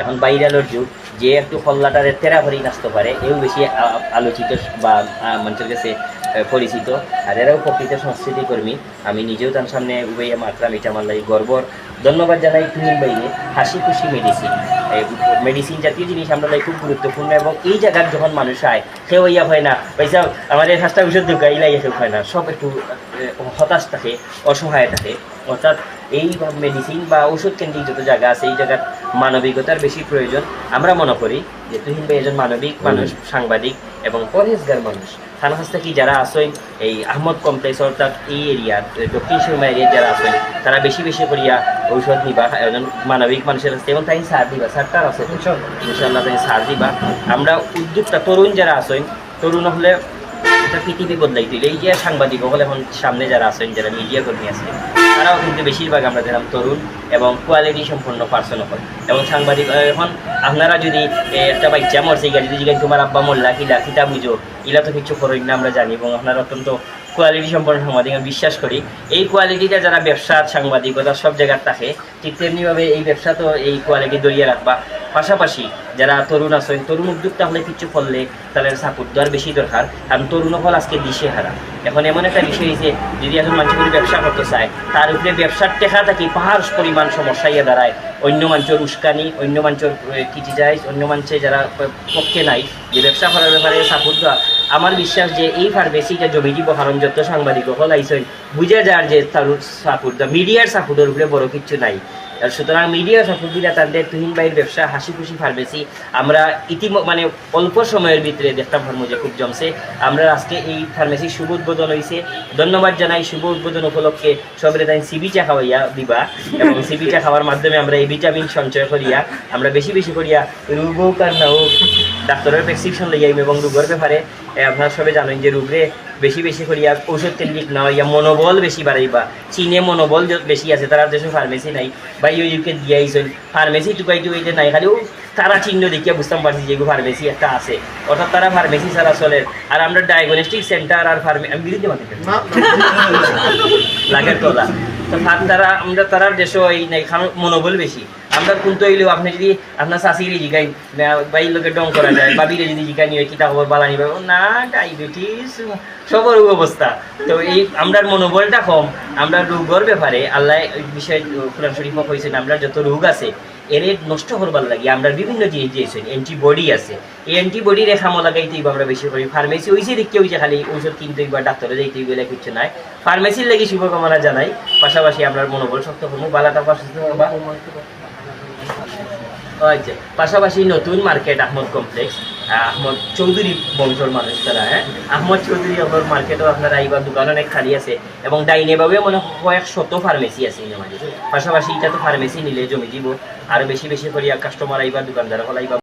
এখন ভাইরালের যুগ, যে একটু হল্লাটারে তেরাভারি নাচতে পারে এও বেশি আলোচিত বা মানুষের কাছে পরিচিত। আর এরাও প্রকৃত সংস্কৃতি কর্মী। আমি নিজেও তার সামনে উবাইয়া মাত্রাম, এটা আমার লাগে গর্বর। ধন্যবাদ জানাই তুহিন ভাইকে। হাসি খুশি মেডিসিন জাতীয় জিনিস আমরা লাগে খুব গুরুত্বপূর্ণ, এবং এই জায়গার যখন মানুষ আয় কেউ ইয়া হয় না পয়সা আমাদের হাসটা ওষুধ ঢুকাই ইলাই কেউ হয় না, সব একটু হতাশ থাকে, অসহায় থাকে। অর্থাৎ এই মেডিসিন বা ওষুধ কেন্দ্রিক যত জায়গা আছে এই জায়গার মানবিকতার বেশি প্রয়োজন। আমরা মনে করি যে তুহিন ভাই একজন মানবিক মানুষ, সাংবাদিক এবং পরহেজগার মানুষ। থানা কি যারা আসেন এই আহমদ কমপ্লেক্স অর্থাৎ এই এরিয়ার দক্ষিণ সুরমা এরিয়ার যারা আসেন তারা বেশি বেশি করিয়া ঔষধ নিবা, একজন মানবিক মানুষের কাছে এবং তাই সার দিবা, সারটার আছে ইনশাল্লাহ তাই সার দিবা। আমরা উদ্যোগটা তরুণ যারা আসেন, তরুণ হলে এটা পৃথিবী বদলাই দিলে এই যে সাংবাদিক হলে এখন সামনে যারা আছেন, যারা মিডিয়া কর্মী আছে, তারাও কিন্তু বেশিরভাগ আমরা দেখলাম তরুণ এবং কোয়ালিটি সম্পন্ন পার্সন হল। এবং সাংবাদিক এখন আপনারা যদি একটা বাচ্চা মরছে গিয়ে যদি জিজ্ঞাসা তোমার আব্বা মোল্লা কিলা কিতা বুঝো, ইলা তো কিছু করেন না আমরা জানি, এবং আপনারা অত্যন্ত কোয়ালিটি সম্পন্ন সাংবাদিক আমি বিশ্বাস করি। এই কোয়ালিটিটা যারা ব্যবসা সাংবাদিকতা সব জায়গার থাকে, ঠিক তেমনিভাবে এই ব্যবসা তো এই কোয়ালিটি ধরিয়ে রাখবা। পাশাপাশি যারা তরুণ আছেন, তরুণ উদ্যোক্তা হলে কিছু করলে তাদের সাপোর্ট দেওয়ার বেশি দরকার, কারণ তরুণ হল আজকে দিশে হারা। এখন এমন একটা বিষয় হয়েছে, যদি এখন মানুষ করে ব্যবসা করতে চায় তার উপরে ব্যবসার টেকা থাকি পাহাড় পরিমাণ সমস্যা ইয়ে দাঁড়ায়। অন্য মানুষের উস্কানি, অন্য মানুষের ক্রিটিসাইজ, অন্য মানুষের যারা পক্ষে নাই যে ব্যবসা করার ব্যাপারে সাপোর্ট দেওয়া। আমার বিশ্বাস যে এই ফার্মেসিটা জমি দিব, কারণ যত সাংবাদিক হল আইসেন বুঝে যার যে তার সাপোর্ট দেওয়া, মিডিয়ার সাপোর্টের উপরে বড় কিছু নাই। সুতরাং মিডিয়া সাপোর্ট দিলে তাদের তুহিন ভাইয়ের ব্যবসা হাসি খুশি ফার্মেসি আমরা মানে অল্প সময়ের ভিতরে দেখতাম ফার্মো যে খুব জমছে। আমরা আজকে এই ফার্মেসির শুভ উদ্বোধন হয়েছে, ধন্যবাদ জানাই। শুভ উদ্বোধন উপলক্ষে সবরে তাই সিবিচা খাওয়াইয়া দিবা, এবং সিবিচা খাওয়ার মাধ্যমে আমরা এই ভিটামিন সঞ্চয় করিয়া আমরা বেশি বেশি করিয়া রোগ হোক আর না হোক ডাক্তারের প্রেসক্রিপশন লইয়াইম। এবং রোগের ব্যাপারে আপনারা সবাই জানেন যে রোগরে বেশি বেশি করিয়া ঔষধ কেন্দ্রিক না হইয়া মনোবল বেশি বাড়াইবা। চীনে মনোবল বেশি আছে, তারা দেশে ফার্মেসি নাই বা ইউকে দিয়ে আইসেন ফার্মেসি টুকাই টুকাইতে নাই, খালিও তারা চিহ্ন দেখিয়া বুঝতাম পারছি যে ফার্মেসি একটা আছে, অর্থাৎ তারা ফার্মেসি ছাড়া চলে। আর আমরা ডায়াগনস্টিক সেন্টার আর আমি বিরুদ্ধে মাতি লাগের তোলা তো তারা আমরা তারার দেশে এই নাই মনোবল বেশি। আমরা কিন্তু হইলেও আপনি যদি আপনার শাশিরে জিগাই বাই লোকে ডং করা যায়, বাবিরে যদি জিগাই নিয়ে কিতা খবর বালানি পাবো না, ডায়াবেটিস সবার অবস্থা। তো এই আমরা মনোবলটা কম, আমরা রোগের ব্যাপারে আল্লাহ বিষয়ে কোরআন শরীফ হয়েছেন আমরা যত রোগ আছে এর নষ্ট করবার লাগে আমরা বিভিন্ন জিনিস দিয়েছেন, অ্যান্টিবডি আছে, এই অ্যান্টিবডি রেখা লাগাইতেই আমরা বেশি করি। ফার্মেসি হয়েছে দেখতে হয়েছে খালি ঔষধ কিনতেই বা ডাক্তারে যাইতেই বলে কিছু নাই। ফার্মেসির লাগে শুভকামনা জানাই। পাশাপাশি আমরা মনোবল শক্ত করবো, বালাটা আচ্ছা। পাশাপাশি নতুন মার্কেট আহমদ কমপ্লেক্স, আহমদ চৌধুরী বংশর মানুষ তারা, আহমদ চৌধুরী আমার মার্কেটও আপনারা এইবার দোকান অনেক খালি আছে, এবং ডাইনেভাবে মনে কয়েক শত ফার্মেসি আছে পাশাপাশি। এটা তো ফার্মেসি নিলে জমি দিব আরো বেশি বেশি করিয়া কাস্টমার আইবা, দোকানদার হল আইবা।